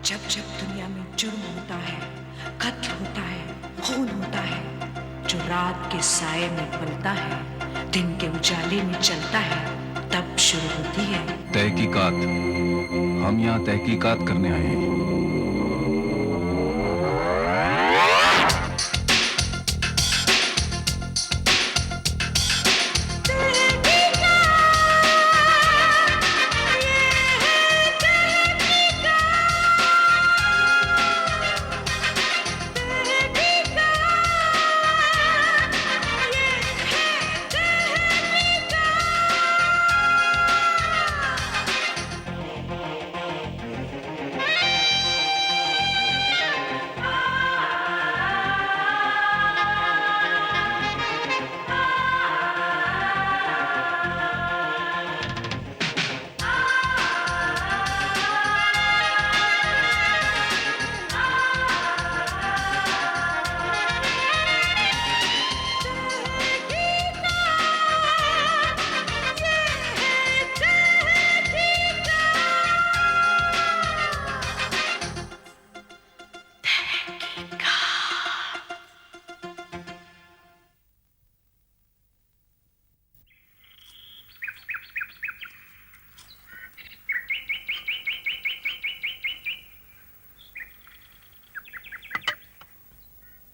जब जब दुनिया में जुर्म होता है, कत्ल होता है, खून होता है, जो रात के साये में पलता है, दिन के उजाले में चलता है, तब शुरू होती है तहकीकात। हम यहाँ तहकीकात करने आए हैं।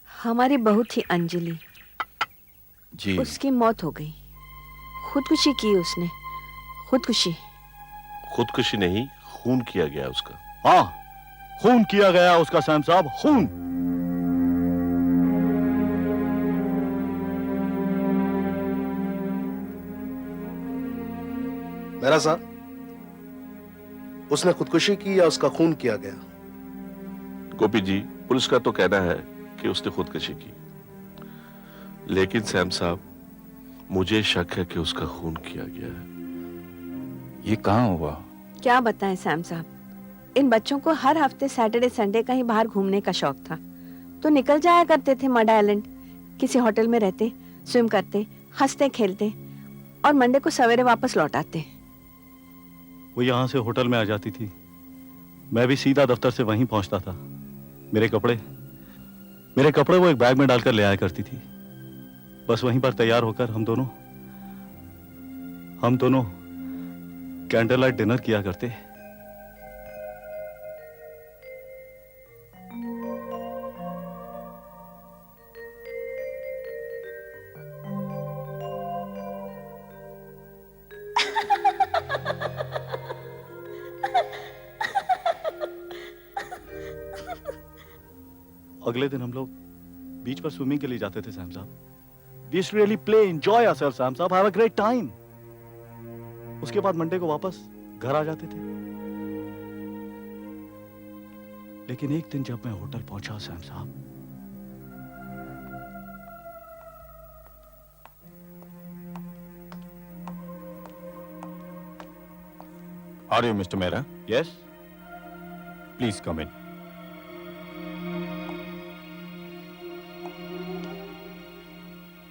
हमारी बहू थी अंजलि जी। उसकी मौत हो गई। खुदकुशी की उसने। खुदकुशी। खुदकुशी नहीं, खून किया गया उसका। हाँ, खून किया गया उसका सैम साहब, खून। मेरा साहब, उसने खुदकुशी की या उसका खून किया गया? गोपी जी, पुलिस का तो कहना है कि उसने खुदकुशी की, लेकिन सैम साहब, मुझे शक है कि उसका खून किया गया है। ये कहाँ हुआ? क्या बताएं सैम साहब, इन बच्चों को हर हफ्ते सैटरडे संडे कहीं बाहर घूमने का शौक था, तो निकल जाया करते थे मड आइलैंड। किसी होटल में रहते, स्विम करते, हंसते खेलते और मंडे को सवेरे वापस लौट आते। वो यहाँ से होटल में आ जाती थी, मैं भी सीधा दफ्तर से वहीं पहुंचता था। मेरे कपड़े वो एक बैग में डालकर ले आया करती थी। बस वहीं पर तैयार होकर हम दोनों कैंडल लाइट डिनर किया करते। अगले दिन हम लोग बीच पर स्विमिंग के लिए जाते थे सैम साहब। We used to really play, enjoy ourselves, Sam साहब, have a great time. उसके बाद मंडे को वापस घर आ जाते थे। लेकिन एक दिन जब मैं होटल पहुंचा सैम साहब, Are you Mr. Mehra? Yes, Please come in.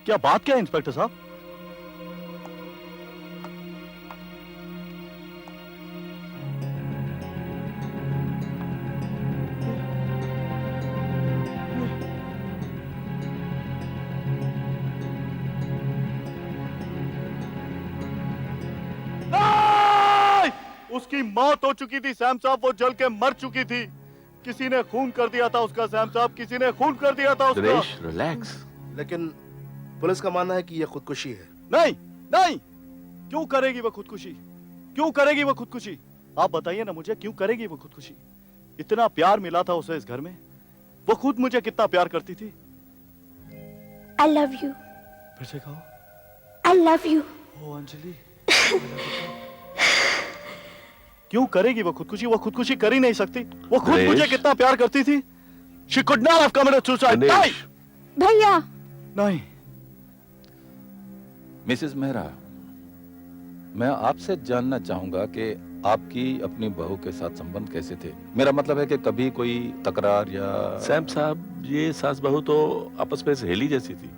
क्या बात क्या है इंस्पेक्टर साहब? उसकी मौत हो चुकी थी सैम साहब, वो जल के मर चुकी थी। किसी ने खून कर दिया था उसका सैम साहब, किसी ने खून कर दिया था उसका। दिनेश, रिलैक्स। लेकिन पुलिस का मानना है कि यह खुदकुशी है। नहीं नहीं, क्यों करेगी वो खुदकुशी? क्यों करेगी वो खुदकुशी? आप बताइए ना मुझे, क्यों करेगी वो खुदकुशी? इतना प्यार मिला था उसे इस घर में, वो खुद मुझे कितना प्यार करती थी। I love you. फिर से कहो। I love you. ओ अंजलि, क्यों करेगी वो खुदकुशी? वो खुदकुशी कर ही नहीं सकती। वो खुद दिनेश। मुझे कितना प्यार करती थी। She could not have committed suicide. नहीं, दिनेश, भैया, नहीं। मिसेस मेहरा, मैं आपसे जानना चाहूंगा कि आपकी अपनी बहू के साथ संबंध कैसे थे? मेरा मतलब है कि कभी कोई तकरार या... सैम साहब, ये सास बहू तो आपस में सहेली जैसी थी।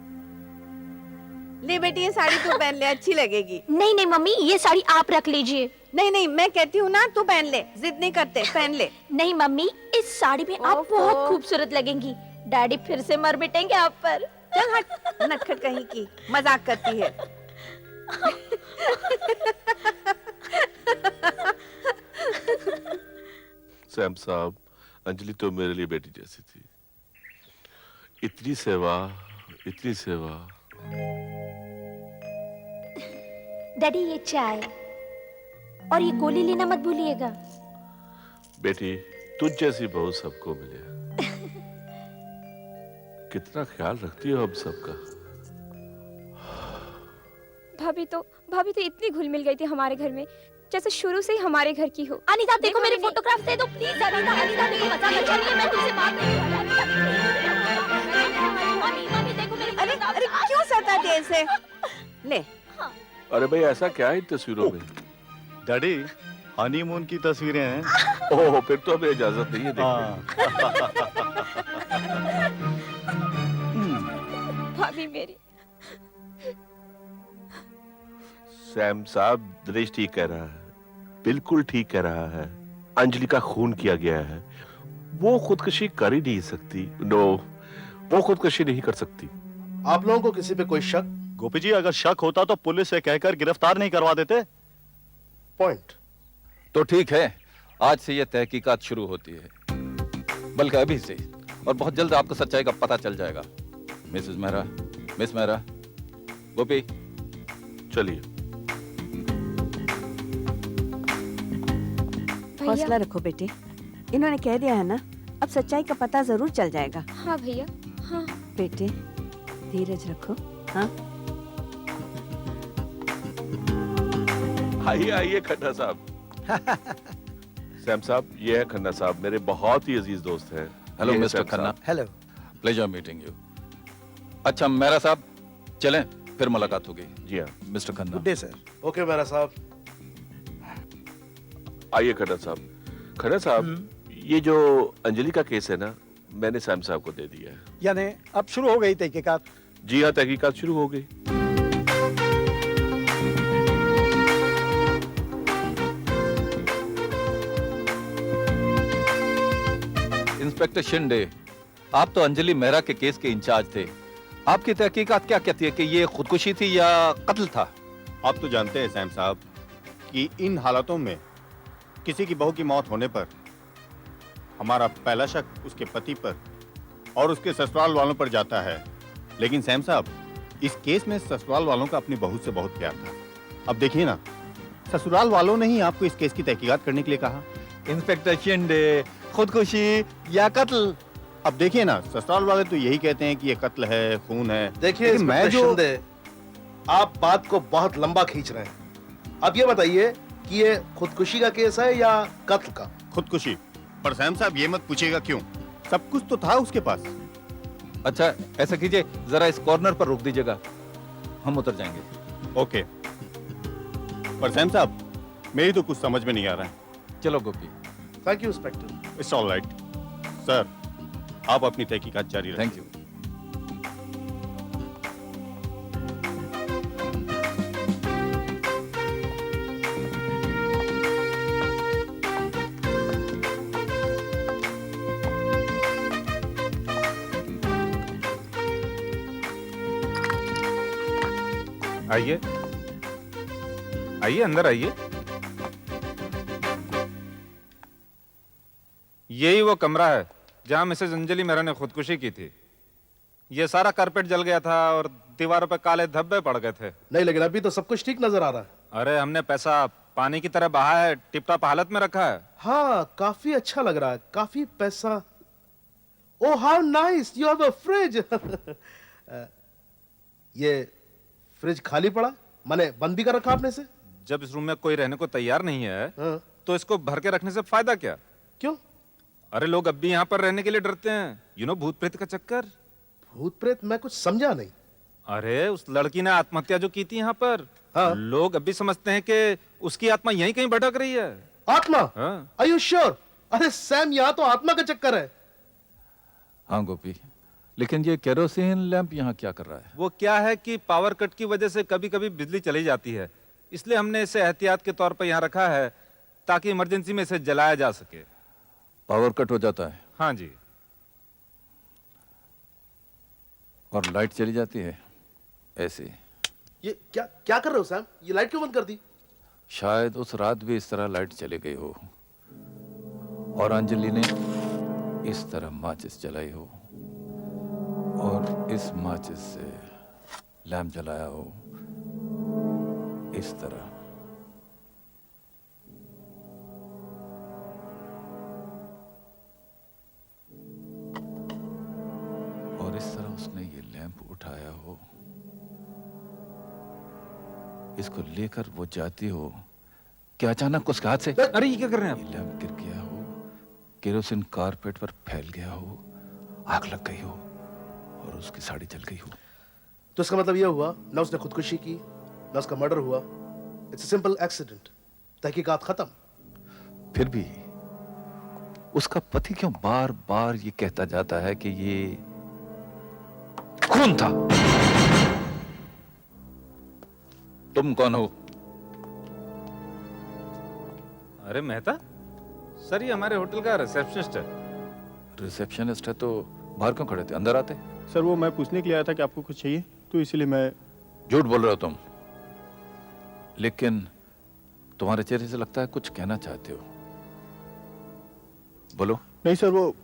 ले बेटी ये साड़ी तू पहन ले, अच्छी लगेगी। नहीं नहीं मम्मी, ये साड़ी आप रख लीजिए। नहीं नहीं मैं कहती हूँ ना, तू पहन ले, जिद नहीं करते, पहन ले। नहीं मम्मी, इस साड़ी में आप ओफो। बहुत खूबसूरत लगेंगी। डैडी फिर से मर मिटेंगे आप पर। चल हट, नटखट कहीं की, मजाक करती है। सैम साहब, अंजलि तो मेरे लिए बेटी जैसी थी। इतनी सेवा, इतनी सेवा। डैडी ये चाय और ये गोली लेना मत भूलिएगा। बेटी, तुझ जैसी बहू सबको मिले। कितना ख्याल रखती हो हम सबका। भाभी तो इतनी घुल मिल गई थी हमारे घर में, जैसे शुरू से ही हमारे घर की हो। अनीता देखो मेरे फोटोग्राफ दे दो प्लीज। अनीता अनीता देखो, मजाक अच्छा नहीं है, मैं तुमसे बात नहीं कर रही। मम्मी मम्मी देखो मेरे अरे अरे क्यों सताती है ऐसे? ले अरे भाई, ऐसा क्या है इन तस्वीरों में? डैडी हनीमून की तस्वीरें हैं। ओह, फिर तो हमें इजाजत नहीं है देखने हाँ। भाभी मेरी। सैम साहब, दिनेश ठीक कह रहा है, बिल्कुल ठीक कह रहा है। अंजलि का खून किया गया है, वो खुदकुशी कर ही नहीं सकती। नो, वो खुदकुशी नहीं कर सकती। आप लोगों को किसी पे कोई शक? गोपी जी, अगर शक होता तो पुलिस से कहकर गिरफ्तार नहीं करवा देते। पॉइंट। तो ठीक है, आज से ये तहकीकात शुरू होती है, बल्कि अभी से, और बहुत जल्द आपको सच्चाई का पता चल जाएगा। मिसेस मेहरा, मिस मेहरा, गोपी, चलिए। हौसला रखो बेटे, इन्होंने कह दिया है ना, अब सच्चाई का पता जरूर चल जाएगा। हाँ भैया, हाँ। बेटे धीरज रखो। हाँ आइए आइए खन्ना साहब। सैम साहब, ये है खन्ना साहब, मेरे बहुत ही अजीज दोस्त हैं। हेलो ये है मिस्टर सैम खन्ना। साहब। हेलो। Pleasure meeting you. अच्छा मेहरा साहब, चलें, फिर मुलाकात होगी। जी हाँ, mister Khanna. Good day sir. Okay मेरा साहब। आइए खन्ना साहब। खन्ना साहब, ये जो अंजलि का केस है ना, मैंने सैम साहब को दे दिया है। यानी अब शुरू हो गई तहकीकात? जी हाँ, तहकीकात शुरू हो गई। इंस्पेक्टर शिंदे, आप तो अंजलि मेहरा के केस के इंचार्ज थे। आपकी तहकीकात क्या कहती है कि ये खुदकुशी थी या कत्ल था? आप तो जानते हैं सैम साहब कि इन हालातों में किसी की बहू की मौत होने पर हमारा पहला शक उसके पति पर और उसके ससुराल वालों पर जाता है। लेकिन सैम साहब, इस केस में ससुराल वालों का अपनी बहू से बहुत प्यार था। अब देखिए ना, ससुराल वालों ने ही आपको इस केस की तहकीकात करने के लिए कहा। इंस्पेक्टर शिंदे, खुदकुशी या कत्ल? अब देखिए ना, ससुराल वाले तो यही कहते हैं कि ये कत्ल है, खून है। देखिए लेकिन मैं इंस्पेक्टर जो शिंदे, आप बात को बहुत लंबा खींच रहे हैं। अब ये बताइए कि ये खुदकुशी का केस है या कत्ल का? खुदकुशी। पर सैम साहब, ये मत पूछिएगा क्यों, सब कुछ तो था उसके पास। अच्छा ऐसा कीजिए, जरा इस कॉर्नर पर रोक दीजिएगा, हम उतर जाएंगे। ओके। पर सैम साहब, मेरी तो कुछ समझ में नहीं आ रहा है। चलो Gopi. Thank you inspector. It's all right sir, आप अपनी तहकीकात जारी रखें। Thank you. आइए आइए, अंदर आइए। यही वो कमरा है जहां मिसेज अंजलि मेहरा ने खुदकुशी की थी। ये सारा कारपेट जल गया था और दीवारों पे काले धब्बे पड़ गए थे। नहीं, लेकिन अभी तो सब कुछ ठीक नजर आ रहा है। अरे हमने पैसा पानी की तरह बहा है, टिप-टॉप हालत में रखा है। हाँ, काफी अच्छा लग रहा है, काफी पैसा। Oh how nice, you have a fridge. ये फ्रिज खाली पड़ा, माने बंद भी कर रखा आपने से? जब इस रूम में कोई रहने को तैयार नहीं है, हाँ। तो इसको भर के रखने से फायदा क्या? क्यों? अरे लोग अब भी यहाँ पर रहने के लिए डरते हैं, यू नो, भूत प्रेत का चक्कर। भूत प्रेत? मैं कुछ समझा नहीं। अरे उस लड़की ने आत्महत्या जो की थी यहाँ पर, हाँ। लोग अब भी समझते हैं कि उसकी आत्मा यहीं कहीं भटक रही है। आत्मा? हाँ। Are you sure? अरे सैम, यहाँ तो आत्मा का चक्कर है। हाँ गोपी, लेकिन ये केरोसिन लैंप यहाँ क्या कर रहा है? वो क्या है कि पावर कट की वजह से कभी कभी बिजली चली जाती है, इसलिए हमने इसे एहतियात के तौर पर यहाँ रखा है ताकि इमरजेंसी में इसे जलाया जा सके। पावर कट हो जाता है हाँ जी। और लाइट चली जाती है ऐसे। ये क्या क्या कर रहे हो सैम? ये लाइट क्यों बंद कर दी? शायद उस रात भी इस तरह लाइट चली गई हो और अंजलि ने इस तरह माचिस जलाई हो और इस माचिस से लैंप जलाया हो इस तरह। और इस तरह उसने ये लैंप उठाया हो, इसको लेकर वो जाती हो कि अचानक उसके हाथ से अरे ये क्या कर रहे हैं आप? लैंप गिर गया हो, केरोसिन कारपेट पर फैल गया हो, आग लग गई हो और उसकी साड़ी जल गई हो। तो इसका मतलब यह हुआ ना उसने खुदकुशी की ना उसका मर्डर हुआ। It's a simple accident. तहकीकात खत्म। फिर भी उसका पति क्यों बार बार ये कहता जाता है कि ये खून था? तुम कौन हो? अरे मेहता सर, ये हमारे होटल का रिसेप्शनिस्ट है। रिसेप्शनिस्ट है तो बाहर क्यों खड़े थे? अंदर आते। सर वो मैं पूछने के लिए आया था कि आपको कुछ चाहिए, तो इसलिए मैं। झूठ बोल रहे हो तुम, लेकिन तुम्हारे चेहरे से लगता है कुछ कहना चाहते हो। बोलो। नहीं सर, वो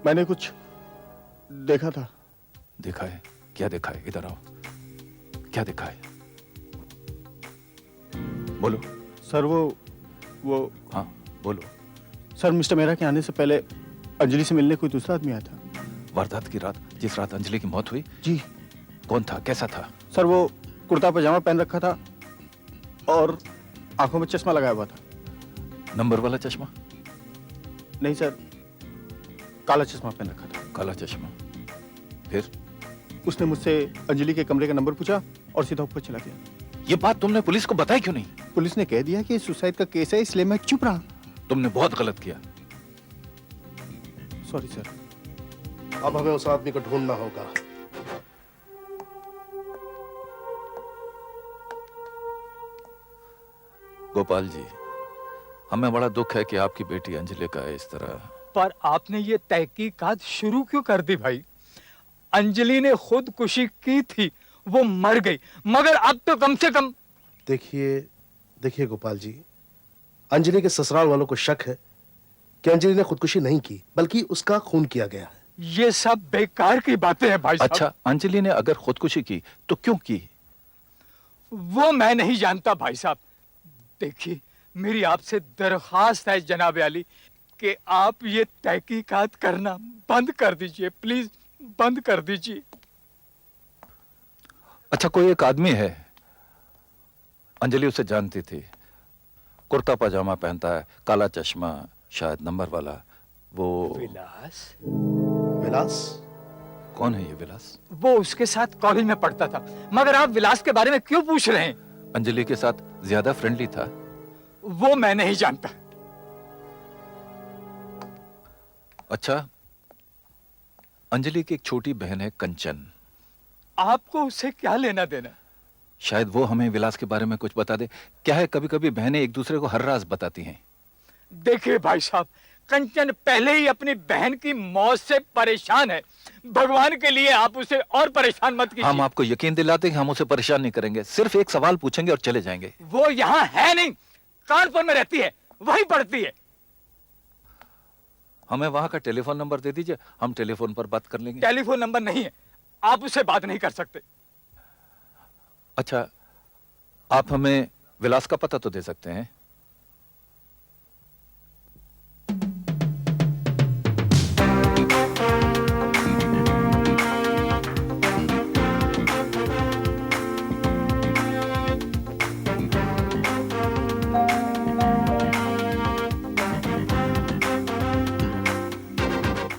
मैंने कुछ देखा था। देखा है? क्या देखा है? इधर आओ। क्या देखा है? बोलो। सर वो हाँ बोलो। सर मिस्टर मेहरा के आने से पहले अंजलि से मिलने कोई दूसरा आदमी आया था। वारदात की रात, जिस रात अंजलि की मौत हुई? जी। कौन था? कैसा था? सर वो कुर्ता पजामा पहन रखा था और आंखों में चश्मा लगाया हुआ था। नंबर वाला चश्मा? नहीं सर, काला चश्मा पहन रखा था। काला चश्मा। फिर? उसने मुझसे अंजलि के कमरे का नंबर पूछा और सीधा ऊपर चला गया। ये बात तुमने पुलिस को बताई क्यों नहीं? पुलिस ने कह दिया कि सुसाइड का केस है, इसलिए मैं चुप रहा। तुमने बहुत गलत किया। Sorry sir. अब हमें उस आदमी को ढूंढना होगा। गोपाल जी, हमें बड़ा दुख है कि आपकी बेटी अंजलि का इस तरह। पर आपने ये तहकीकात शुरू क्यों कर दी भाई? अंजलि ने खुदकुशी की थी, वो मर गई, मगर अब तो कम से कम। देखिए गोपाल जी, अंजलि के ससुराल वालों को शक है कि अंजलि ने खुदकुशी नहीं की, बल्कि उसका खून किया गया है। ये सब बेकार की बातें हैं भाई साहब। अच्छा, अंजलि ने अगर खुदकुशी की तो क्यों की? वो मैं नहीं जानता भाई साहब। देखिए, मेरी आपसे दरखास्त है जनाब आली कि आप ये तहकीकात करना बंद कर दीजिए, प्लीज बंद कर दीजिए। अच्छा, कोई एक आदमी है, अंजलि उसे जानती थी, कुर्ता पजामा पहनता है, काला चश्मा, शायद नंबर वाला। वो विलास? विलास? कौन है ये विलास? वो उसके साथ कॉलेज में पढ़ता था। मगर आप विलास के बारे में क्यों पूछ रहे हैं? अंजलि के साथ ज्यादा फ्रेंडली था। वो मैं नहीं जानता। अच्छा, अंजलि की एक छोटी बहन है कंचन। आपको उससे क्या लेना देना? शायद वो हमें विलास के बारे में कुछ बता दे। क्या है, कभी कभी बहनें एक दूसरे को हर राज बताती हैं। देखिए भाई साहब, कंचन पहले ही अपनी बहन की मौत से परेशान है। भगवान के लिए आप उसे और परेशान मत कीजिए। हम आपको यकीन दिलाते हैं कि हम उसे परेशान नहीं करेंगे, सिर्फ एक सवाल पूछेंगे और चले जाएंगे। वो यहाँ है नहीं, कानपुर में रहती है, वहीं पढ़ती है। हमें वहां का टेलीफोन नंबर दे दीजिए, हम टेलीफोन पर बात कर लेंगे। टेलीफोन नंबर नहीं है, आप उससे बात नहीं कर सकते। अच्छा, आप हमें विलास का पता तो दे सकते हैं?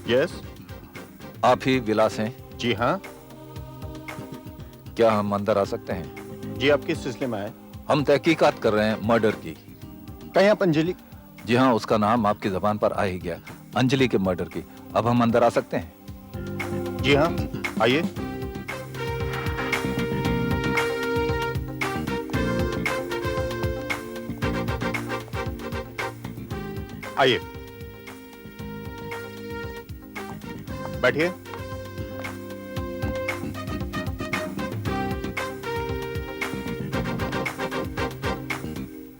यस। आप ही विलास हैं? जी हाँ। क्या हम अंदर आ सकते हैं? जी, आप किस सिलसिले में आए? हम तहकीकात कर रहे हैं मर्डर की। कहीं आप अंजलि? जी हाँ, उसका नाम आपकी जबान पर आ ही गया, अंजलि के मर्डर की। अब हम अंदर आ सकते हैं? जी हाँ, आइए। आइए, बैठिए।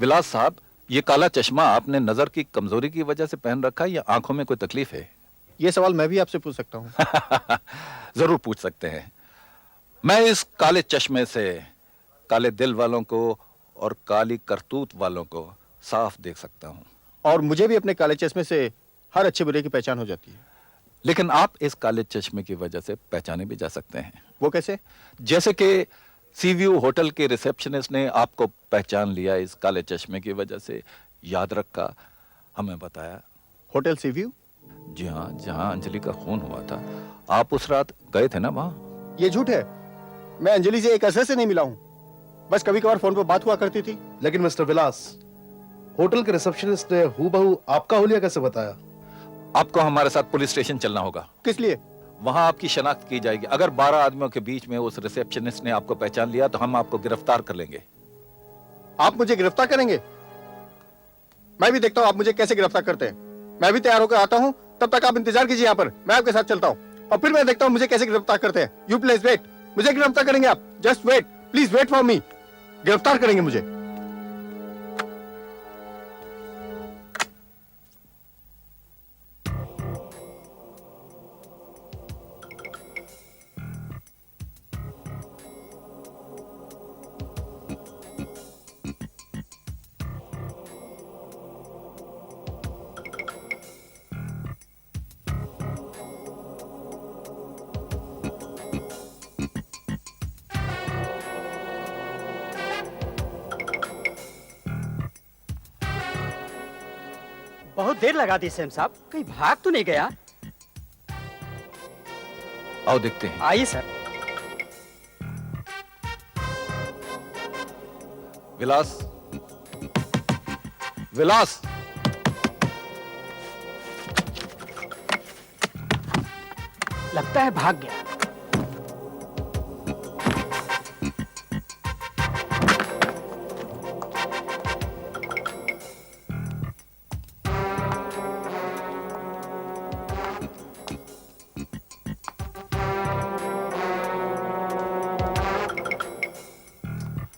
विलास साहब, ये काला चश्मा आपने नजर की कमजोरी की वजह से पहन रखा है या आंखों में कोई तकलीफ है? ये सवाल मैं भी आपसे पूछ सकता हूँ? जरूर पूछ सकते हैं। मैं इस काले चश्मे से काले दिल वालों को और काली करतूत वालों को साफ देख सकता हूं। और मुझे भी अपने काले चश्मे से हर अच्छे बुरे की पहचान हो जाती है। लेकिन आप इस काले चश्मे की वजह से पहचाने भी जा सकते हैं। वो कैसे? जैसे कि सीव्यू होटल के रिसेप्शनिस्ट ने आपको पहचान लिया इस काले चश्मे की वजह से। याद रखा, हमें बताया। Hotel sea view? जी हाँ, जहां अंजलि का खून हुआ था। आप उस रात गए थे ना वहां? ये झूठ है। मैं अंजलि से एक अरसे से नहीं मिला हूं। बस कभी कभार फोन पर बात हुआ करती थी। लेकिन मिस्टर विलास, होटल के रिसेप्शनिस्ट ने हूबहू आपका हुलिया कैसे बताया? आपको हमारे साथ पुलिस स्टेशन चलना होगा। किस लिए? वहां आपकी शनाख्त की जाएगी। अगर 12 आदमियों के बीच में उस रिसेप्शनिस्ट ने आपको पहचान लिया तो हम आपको गिरफ्तार कर लेंगे। आप मुझे गिरफ्तार करेंगे? मैं भी देखता हूं आप मुझे कैसे गिरफ्तार करते हैं। मैं भी तैयार होकर आता हूं, तब तक आप इंतजार कीजिए यहाँ पर। मैं आपके साथ चलता हूं और फिर मैं देखता हूं मुझे कैसे गिरफ्तार करते हैं। You please wait. मुझे गिरफ्तार करेंगे आप? Just wait, please wait for me. गिरफ्तार करेंगे मुझे। बहुत देर लगा दी सैम साहब, कहीं भाग तो नहीं गया? आओ देखते हैं। आइए सर। विलास, विलास, लगता है भाग गया।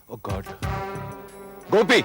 ओ गॉड, गोपी,